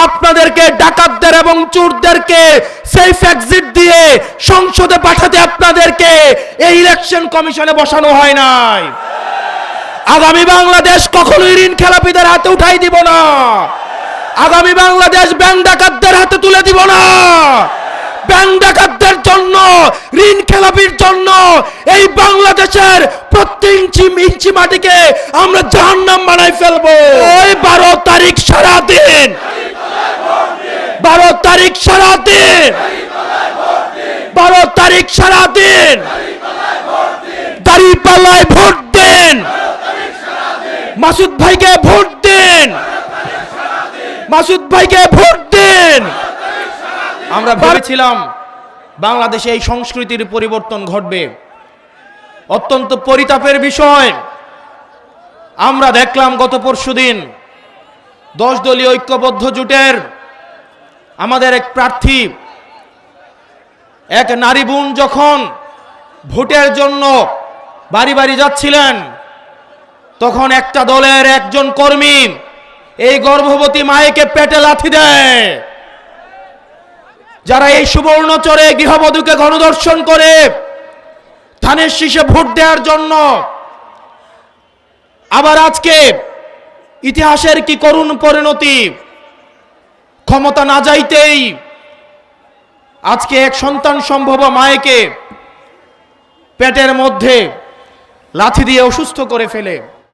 আপনাদেরকে ডাকাতদের এবং চোরদেরকে সেফ এক্সিট দিয়ে সংসদে পাঠাতে আপনাদেরকে এই ইলেকশন কমিশনে বসানো হয় নাই। আগামী বাংলাদেশ কখনোই ঋণ খেলাপিদের হাতে উঠাই দিব না। আগামী বাংলাদেশ ব্যাংক ডাকাতদের হাতে তুলে দিব না। ব্যাংক ডাকাতদের জন্য, ঋণ খেলাপির জন্য এই বাংলাদেশের প্রত্যেক ইঞ্চি মাটিকে আমরা জাহান্নাম বানাই ফেলবো। ওই 12 তারিখ সারাদিন, 12 তারিখ সারাদিন, 12 তারিখ সারাদিন দাঁড়িপাল্লায় ভোট দেন। মাসুদ ভাইকে ভোট দেন, মাসুদ ভাইকে ভোট দেন। আমরা ভেবেছিলাম বাংলাদেশে এই সংস্কৃতির পরিবর্তন ঘটবে। অত্যন্ত পরিতাপের বিষয়, আমরা দেখলাম গত পরশুদিন 10 দলীয় ঐক্যবদ্ধ জোটের আমাদের এক প্রার্থী, এক নারী বোন যখন ভোটের জন্য বাড়ি বাড়ি যাচ্ছিলেন, তখন একটা দলের একজন কর্মী এই গর্ভবতী মায়েকে পেটে লাথি দেয়। যারা এই সুবর্ণচরে গৃহবধূকে গণধর্ষণ করে ধানের শীষে ভোট দেওয়ার জন্য, আবার আজকে ইতিহাসের কি করুণ পরিণতি, ক্ষমতা না যাইতেই আজকে এক সন্তান সম্ভব মায়েকে পেটের মধ্যে লাথি দিয়ে অসুস্থ করে ফেলে।